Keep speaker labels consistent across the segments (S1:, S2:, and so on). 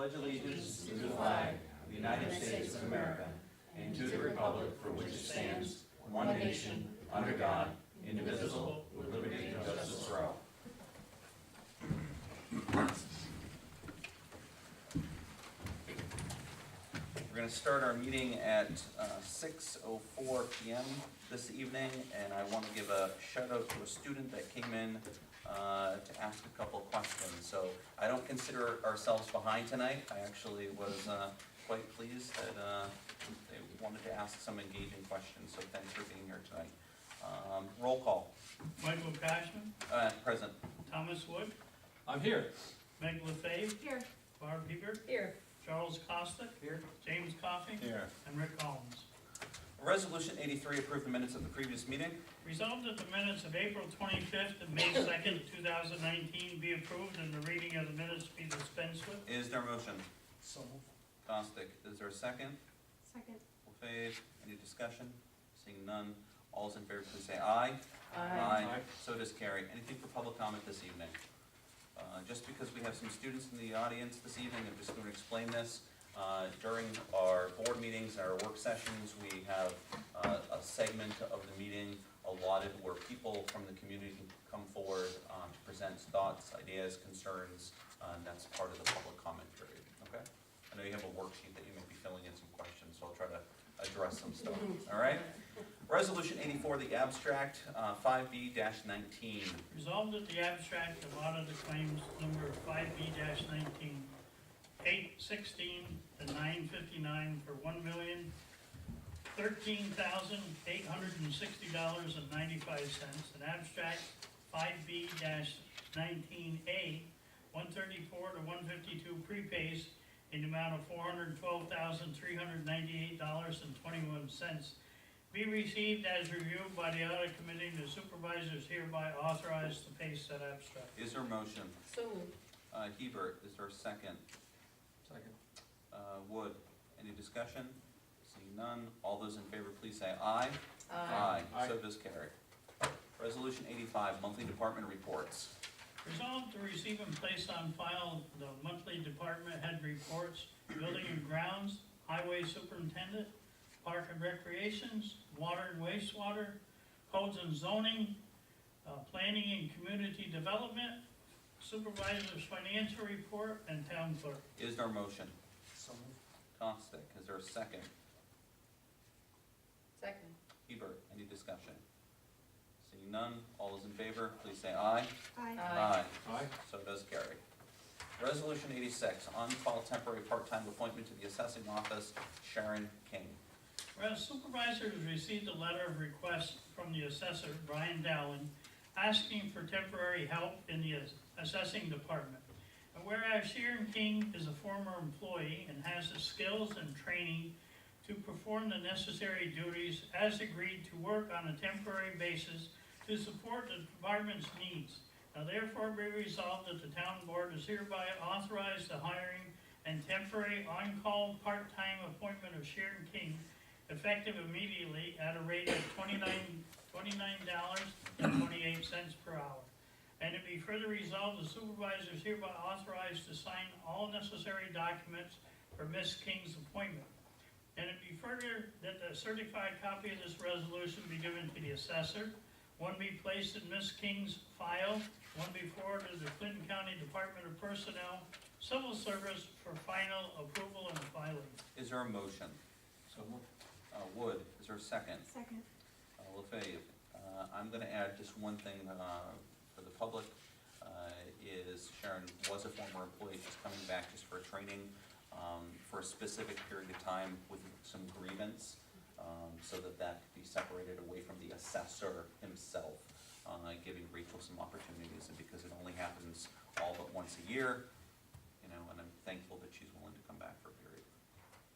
S1: pledge allegiance to the flag of the United States of America and to the republic for which it stands, one nation, under God, indivisible, with liberty and justice for all. We're going to start our meeting at 6:04 p.m. this evening, and I want to give a shout out to a student that came in to ask a couple questions. So I don't consider ourselves behind tonight. I actually was quite pleased that they wanted to ask some engaging questions, so thanks for being here tonight. Roll call.
S2: Michael Cashman.
S1: Present.
S2: Thomas Wood.
S3: I'm here.
S2: Meg LaFave.
S4: Here.
S2: Barb Hebert.
S4: Here.
S2: Charles Costa.
S3: Here.
S2: James Coffey.
S3: Here.
S2: And Rick Collins.
S1: Resolution 83, approve the minutes of the previous meeting.
S2: Resolved that the minutes of April 25th and May 2nd, 2019 be approved and the reading of the minutes be dispensed with.
S1: Is there a motion?
S3: So moved.
S1: Costick, is there a second?
S4: Second.
S1: LaFave, any discussion? Seeing none, all those in favor please say aye.
S3: Aye.
S1: So does carry. Anything for public comment this evening? Just because we have some students in the audience this evening, I'm just going to explain this. During our board meetings, our work sessions, we have a segment of the meeting allotted where people from the community can come forward to present thoughts, ideas, concerns, and that's part of the public comment period, okay? I know you have a worksheet that you may be filling in some questions, so I'll try to address some stuff, all right? Resolution 84, the abstract, 5B-19.
S2: Resolved that the abstract of audit of claims number 5B-19, 816 to 959 for $1,013,860.95. An abstract 5B-19A, 134 to 152 prepays in the amount of $412,398.21. Be received as reviewed by the audit committee, and the supervisors hereby authorized to pay said abstract.
S1: Is there a motion?
S4: So moved.
S1: Hebert, is there a second?
S3: Second.
S1: Wood, any discussion? Seeing none, all those in favor please say aye.
S4: Aye.
S1: So does carry. Resolution 85, monthly department reports.
S2: Resolved to receive and place on file the monthly department head reports, building and grounds, highway superintendent, park and recreations, water and wastewater, codes and zoning, planning and community development, supervisor's financial report, and town clerk.
S1: Is there a motion?
S3: So moved.
S1: Costick, is there a second?
S4: Second.
S1: Hebert, any discussion? Seeing none, all those in favor, please say aye.
S4: Aye.
S3: Aye.
S1: So does carry. Resolution 86, on-call temporary part-time appointment to the assessing office, Sharon King.
S2: Whereas supervisors received a letter of request from the assessor, Brian Dowling, asking for temporary help in the assessing department. And whereas Sharon King is a former employee and has the skills and training to perform the necessary duties as agreed to work on a temporary basis to support the department's needs. Now therefore be resolved that the town board is hereby authorized the hiring and temporary on-call part-time appointment of Sharon King effective immediately at a rate of $29.28 per hour. And it be further resolved, the supervisor is hereby authorized to sign all necessary documents for Ms. King's appointment. And it be further that the certified copy of this resolution be given to the assessor, one be placed in Ms. King's file, one be forwarded to the Clinton County Department of Personnel, Civil Service for final approval and filing.
S1: Is there a motion?
S3: So moved.
S1: Wood, is there a second?
S4: Second.
S1: LaFave, I'm going to add just one thing for the public. Is Sharon was a former employee. She's coming back just for training for a specific period of time with some grievance, so that could be separated away from the assessor himself, giving Rachel some opportunities. And because it only happens all but once a year, and I'm thankful that she's willing to come back for a period.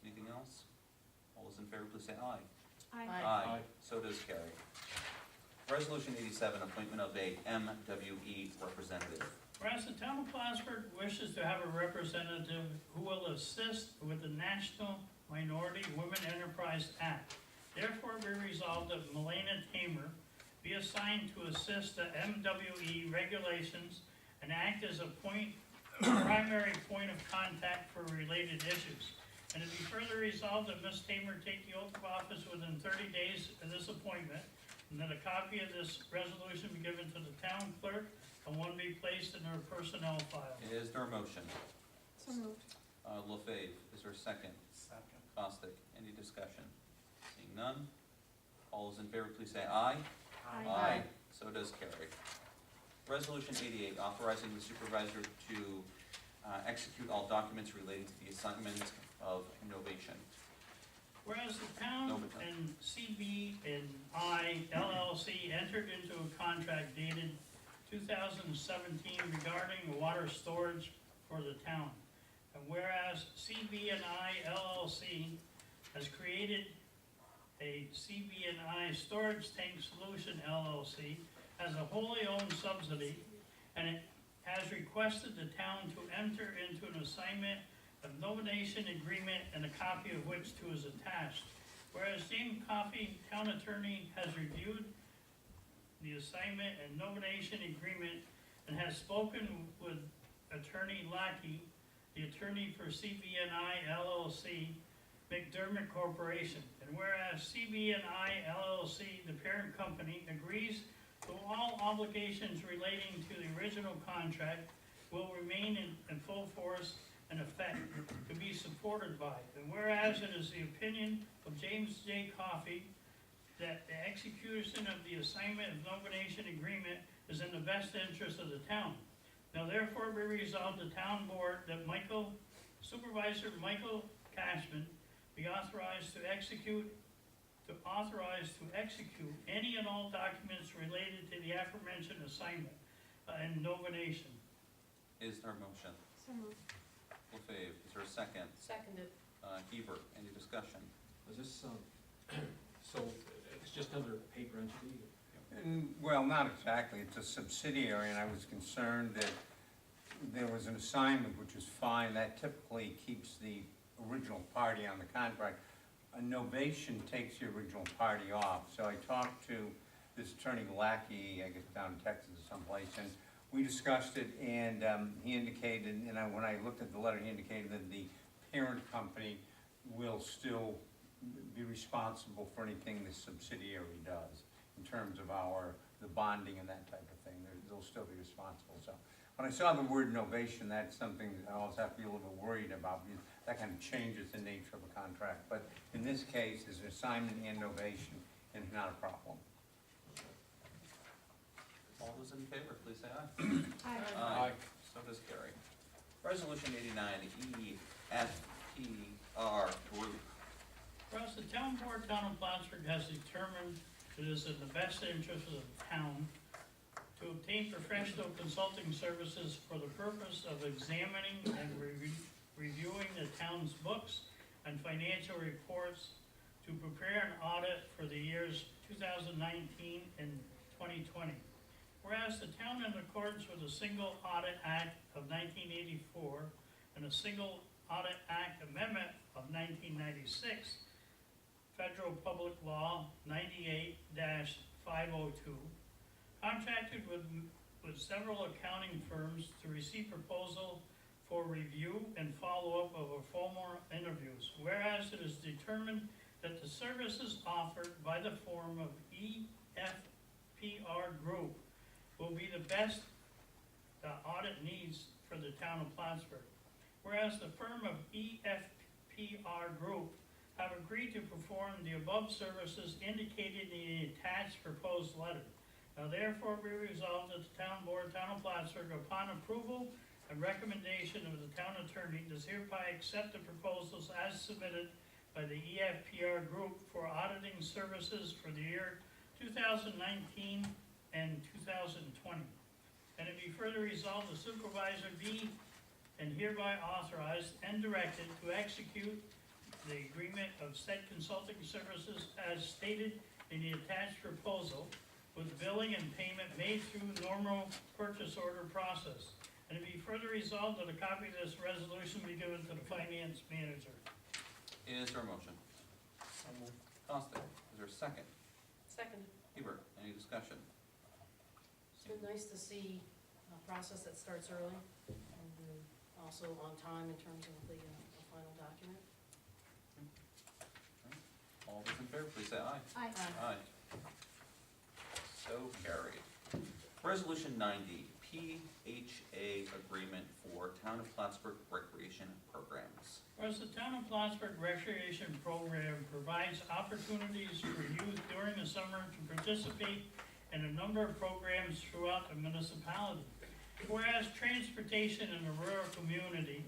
S1: Anything else? All those in favor, please say aye.
S4: Aye.
S1: So does carry. Resolution 87, appointment of a MWE representative.
S2: Whereas the town of Plattsburgh wishes to have a representative who will assist with the National Minority Women Enterprise Act. Therefore be resolved that Melena Tamer be assigned to assist the MWE regulations and act as a point primary point of contact for related issues. And it be further resolved that Ms. Tamer take the oath of office within 30 days of this appointment, and that a copy of this resolution be given to the town clerk, and one be placed in her personnel file.
S1: Is there a motion?
S4: So moved.
S1: LaFave, is there a second?
S3: Second.
S1: Costick, any discussion? Seeing none, all those in favor, please say aye.
S4: Aye.
S1: So does carry. Resolution 88, authorizing the supervisor to execute all documents related to the assignment of innovation.
S2: Whereas the town
S1: Novotel.
S2: and CB and I LLC entered into a contract dated 2017 regarding water storage for the town. And whereas CB and I LLC has created a CB and I Storage Tank Solution LLC as a wholly owned subsidy, and it has requested the town to enter into an assignment of nomination agreement, and a copy of which too is attached. Whereas James Coffey, town attorney, has reviewed the assignment and nomination agreement and has spoken with Attorney Lackey, the attorney for CB&I LLC, McDermott Corporation. And whereas CB&I LLC, the parent company, agrees to all obligations relating to the original contract will remain in full force and effect to be supported by. And whereas it is the opinion of James J. Coffey that the execution of the assignment of nomination agreement is in the best interest of the town. Now therefore be resolved, the town board, that Supervisor Michael Cashman be authorized to execute any and all documents related to the aforementioned assignment and nomination.
S1: Is there a motion?
S4: So moved.
S1: LaFave, is there a second?
S4: Seconded.
S1: Hebert, any discussion?
S3: Is this, so it's just under paper entity?
S5: Well, not exactly, it's a subsidiary, and I was concerned that there was an assignment, which is fine, that typically keeps the original party on the contract. A novation takes the original party off, so I talked to this attorney Lackey, I guess down in Texas or someplace, and we discussed it, and he indicated, and when I looked at the letter, he indicated that the parent company will still be responsible for anything the subsidiary does in terms of the bonding and that type of thing. They'll still be responsible. So when I saw the word novation, that's something that I always have to be a little bit worried about, because that kind of changes the nature of a contract. But in this case, it's assignment and novation, and it's not a problem.
S1: All those in favor, please say aye.
S4: Aye.
S1: So does carry. Resolution 89, EFPR Group.
S2: Whereas the town board, Town of Plattsburgh, has determined it is in the best interest of the town to obtain professional consulting services for the purpose of examining and reviewing the town's books and financial reports to prepare an audit for the years 2019 and 2020. Whereas the town, in accordance with the Single Audit Act of 1984 and the Single Audit Act Amendment of 1996, Federal Public Law 98-502, contracted with several accounting firms to receive proposal for review and follow-up of our formal interviews. Whereas it is determined that the services offered by the firm of EFPR Group will be the best audit needs for the town of Plattsburgh. Whereas the firm of EFPR Group have agreed to perform the above services indicated in the attached proposed letter. Now therefore be resolved that the town board, Town of Plattsburgh, upon approval and recommendation of the town attorney, does hereby accept the proposals as submitted by the EFPR Group for auditing services for the year 2019 and 2020. And it be further resolved, the supervisor be and hereby authorized and directed to execute the agreement of said consulting services as stated in the attached proposal, with billing and payment made through normal purchase order process. And it be further resolved that a copy of this resolution be given to the finance manager.
S1: Is there a motion?
S3: So moved.
S1: Costick, is there a second?
S4: Seconded.
S1: Hebert, any discussion?
S4: It's been nice to see a process that starts early and
S6: and also on time in terms of the final document.
S1: All those in favor, please say aye.
S4: Aye.
S1: Aye. So carried. Resolution 90, PHA agreement for Town of Plattsburgh recreation programs.
S2: Whereas the Town of Plattsburgh Recreation Program provides opportunities for youth during the summer to participate in a number of programs throughout the municipality. Whereas transportation in a rural community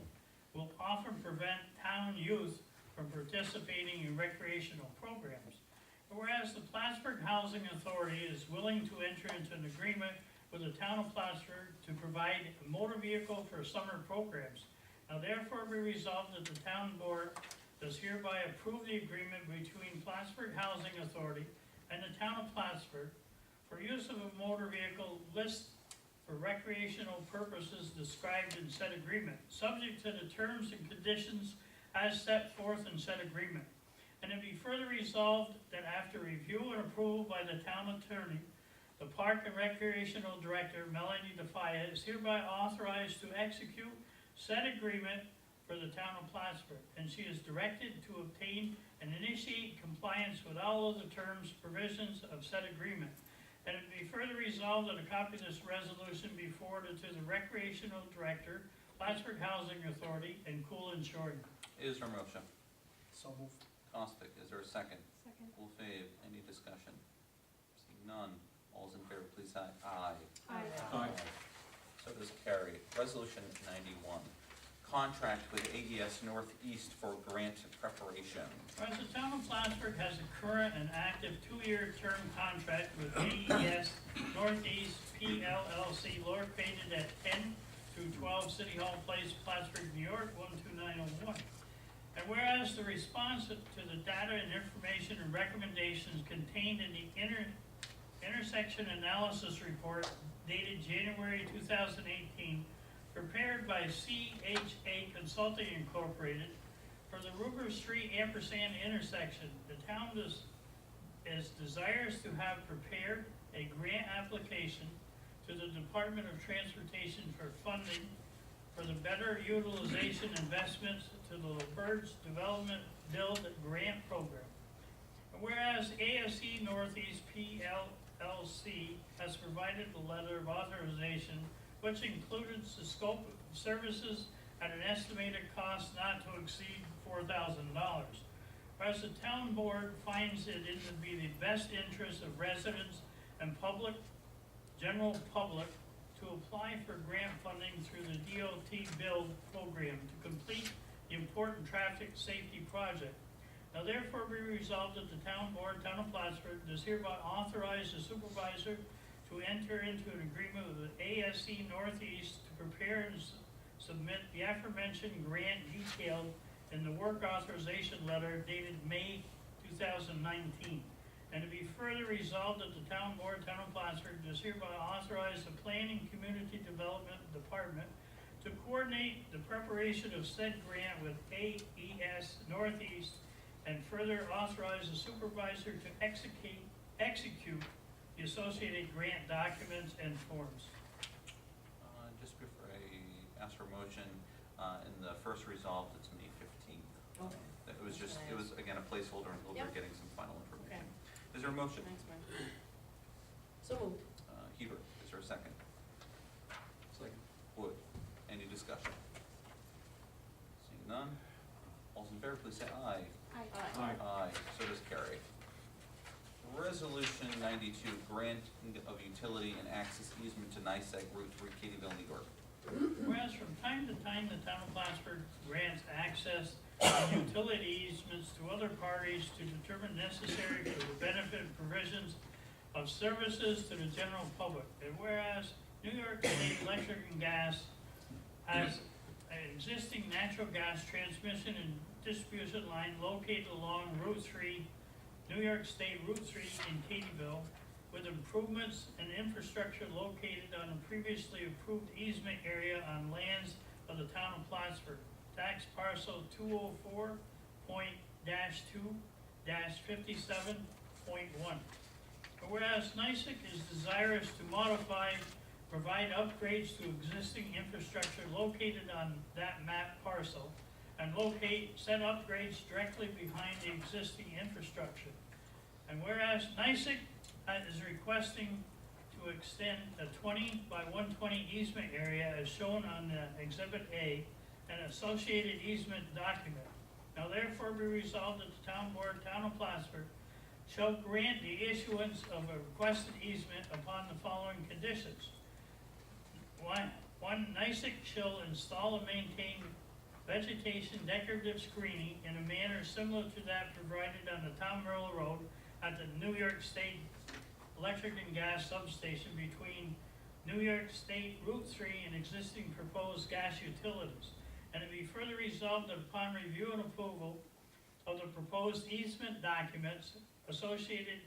S2: will often prevent town youth from participating in recreational programs. Whereas the Plattsburgh Housing Authority is willing to enter into an agreement with the Town of Plattsburgh to provide a motor vehicle for summer programs. Now therefore be resolved that the town board does hereby approve the agreement between Plattsburgh Housing Authority and the Town of Plattsburgh for use of a motor vehicle list for recreational purposes described in said agreement, subject to the terms and conditions as set forth in said agreement. And it be further resolved that after review and approval by the town attorney, the Park and Recreational Director, Melanie DeFaya, is hereby authorized to execute said agreement for the Town of Plattsburgh, and she is directed to obtain and initiate compliance with all of the terms, provisions of said agreement. And it be further resolved that a copy of this resolution be forwarded to the Recreational Director, Plattsburgh Housing Authority, and Cool Insurance.
S1: Is there a motion?
S3: So moved.
S1: Costick, is there a second?
S4: Second.
S1: Wolfave, any discussion? Seeing none, all those in favor, please say aye.
S4: Aye.
S3: Aye.
S1: So does carry. Resolution 91, contract with AES Northeast for grant preparation.
S2: Whereas the Town of Plattsburgh has a current and active two-year term contract with AES Northeast PLLC located at 10 through 12 City Hall Place, Plattsburgh, New York, 12901. And whereas the response to the data and information and recommendations contained in the intersection analysis report dated January 2018, prepared by CHA Consulting Incorporated for the Ruger Street ampersand intersection, the town is desirous to have prepared a grant application to the Department of Transportation for funding for the better utilization investments to the LaBerge Development Build Grant Program. Whereas ASE Northeast PLLC has provided the letter of authorization, which included the scope of services at an estimated cost not to exceed $4,000. Whereas the town board finds it to be the best interest of residents and general public to apply for grant funding through the DOT Build Program to complete the important traffic safety project. Now therefore be resolved that the town board, Town of Plattsburgh, does hereby authorize the supervisor to enter into an agreement with the ASC Northeast to prepare and submit the aforementioned grant detailed in the work authorization letter dated May 2019. And to be further resolved that the town board, Town of Plattsburgh, does hereby authorize the Planning Community Development Department to coordinate the preparation of said grant with AES Northeast, and further authorize the supervisor to execute the associated grant documents and forms.
S1: Just before I ask for a motion, in the first resolved, it's May 15th.
S6: Okay.
S1: It was just, it was again a placeholder until we're
S6: Yep.
S1: getting some final information.
S6: Okay.
S1: Is there a motion?
S6: Thanks, Mike. So moved.
S1: Heber, is there a second?
S3: Second.
S1: Wood, any discussion? Seeing none, all those in favor, please say aye.
S4: Aye.
S3: Aye.
S1: Aye, so does carry. Resolution 92, grant of utility and access easement to NICEAG route through Katyville, New York.
S2: Whereas from time to time, the Town of Plattsburgh grants access and utility easements to other parties to determine necessary for the benefit and provisions of services to the general public. And whereas New York State Electric and Gas has an existing natural gas transmission and distribution line located along Route 3, New York State Route 3 in Katyville, with improvements and infrastructure located on a previously approved easement area on lands of the Town of Plattsburgh, tax parcel 204.2-57.1. Whereas NICEAG is desirous to modify provide upgrades to existing infrastructure located on that map parcel, and locate said upgrades directly behind the existing infrastructure. And whereas NICIC is requesting to extend a 20 by 120 easement area as shown on the Exhibit A, an associated easement document. Now therefore be resolved that the Town Board, Town of Plattsburgh, shall grant the issuance of a requested easement upon the following conditions. One, NICIC shall install and maintain vegetation decorative screening in a manner similar to that provided on the Town Merle Road at the New York State Electric and Gas Substation between New York State Route 3 and existing proposed gas utilities. And it be further resolved that upon review and approval of the proposed easement documents, associated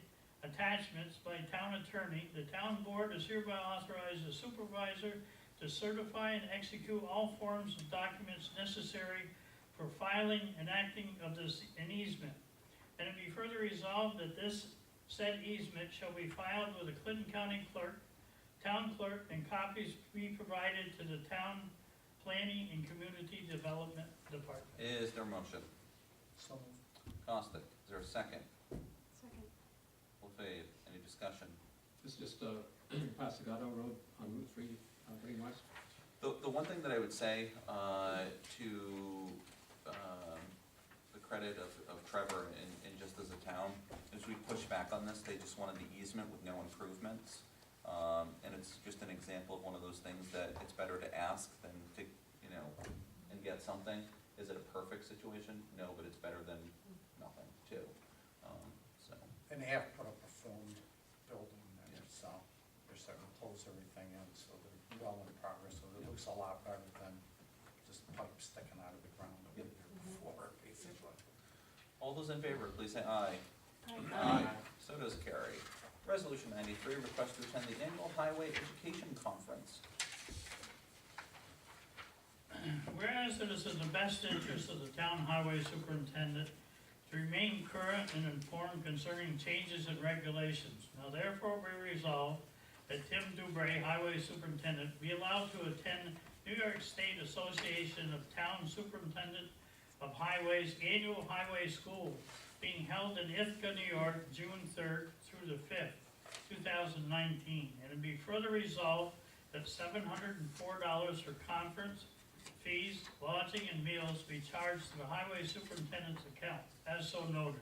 S2: attachments by town attorney, the town board is hereby authorized the supervisor to certify and execute all forms of documents necessary for filing and acting of this an easement. And it be further resolved that this said easement shall be filed with the Clinton County Clerk, Town Clerk, and copies be provided to the Town Planning and Community Development Department.
S1: Is there a motion?
S3: So moved.
S1: Costick, is there a second?
S4: Second.
S1: Lefebvre, any discussion?
S3: This is just, Passagato Road on Route 3, Green West.
S1: The one thing that I would say, to, the credit of Trevor and just as a town, is we pushed back on this, they just wanted the easement with no improvements. And it's just an example of one of those things that it's better to ask than to, and get something. Is it a perfect situation? No, but it's better than nothing too. So,
S7: And they have put up a formed building there, so they're starting to close everything in, so they're well in progress, so it looks a lot better than just pipes sticking out of the ground that were there before, basically.
S1: all those in favor, please say aye.
S4: Aye.
S1: So does carry. Resolution 93, request to attend the annual Highway Education Conference.
S2: Whereas it is in the best interest of the town highway superintendent to remain current and informed concerning changes in regulations. Now therefore be resolved that Tim Dubray, highway superintendent, be allowed to attend New York State Association of Town Superintendent of Highways Annual Highway School being held in Ithaca, New York, June 3rd through the 5th, 2019. And it be further resolved that $704 for conference fees, lodging, and meals be charged to the highway superintendent's account, as so noted.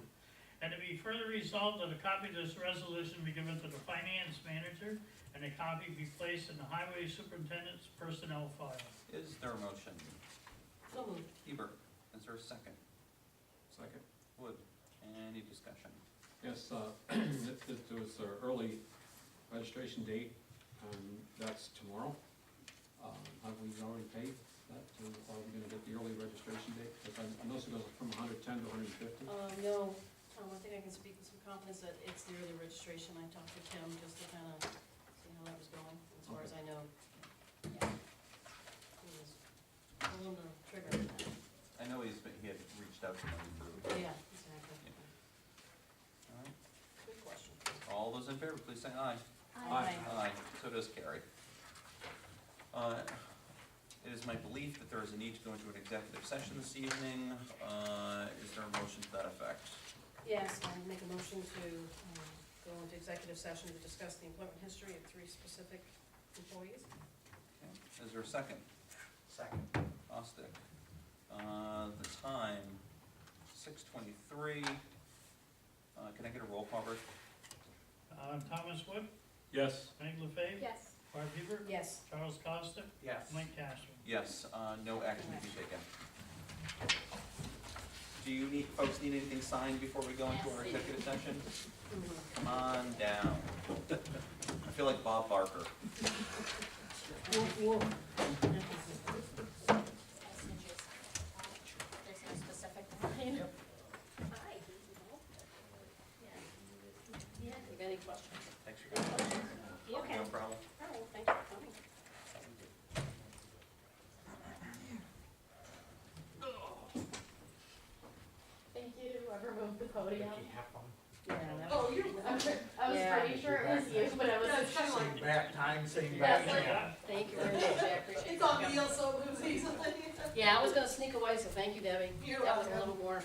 S2: And to be further resolved that a copy of this resolution be given to the finance manager, and a copy be placed in the highway superintendent's personnel file.
S1: Is there a motion?
S6: So moved.
S1: Hebert, is there a second?
S3: Second.
S1: Wood, any discussion?
S3: Yes, there was an early registration date, that's tomorrow. Have we already paid that, or are we gonna get the early registration date? Because I noticed it goes from 110 to 150.
S6: No, I think I can speak with some confidence that it's the early registration. I talked to Tim just to kind of see how that was going, as far as I know. Yeah. He was pulling the trigger on that.
S1: I know he had reached out to them for,
S6: Yeah, exactly.
S1: all right.
S6: Good question.
S1: All those in favor, please say aye.
S3: Aye.
S1: Aye, so does carry. It is my belief that there is a need to go into an executive session this evening. Is there a motion to that effect?
S6: Yes, I'll make a motion to go into executive session to discuss the employment history of 3 specific employees.
S1: Okay. Is there a second?
S7: Second.
S1: Ostick. The time, 6:23. Can I get a roll call, Rick?
S2: Thomas Wood,
S3: Yes.
S2: Meg Lefebvre,
S4: Yes.
S2: Barb Hebert,
S6: Yes.
S2: Charles Costa,
S7: Yes.
S2: Mike Castro.
S1: Yes, no action to be taken. Do you folks need anything signed before we go into our executive session?
S6: Mhm.
S1: Come on down. I feel like Bob Barker.
S6: Woof, woof.
S4: There's no specific line.
S6: Yep.
S4: Hi.
S6: You got any questions?
S1: Thanks for coming.
S4: Okay.
S1: No problem.
S6: All right, thank you for coming.
S4: Thank you, whoever moved the podium.
S7: Vicky Heffron.
S6: Yeah, that
S4: Oh, you're welcome. I was
S6: Yeah.
S4: pretty sure it was you, but I was
S7: Same back time time saying
S6: Yes.
S7: back.
S6: Thank you very much, I appreciate it.
S8: It's on meal, so it moves easily.
S6: Yeah, I was gonna sneak away, so thank you, Debbie.
S8: You're
S6: That was a
S8: welcome.
S6: little more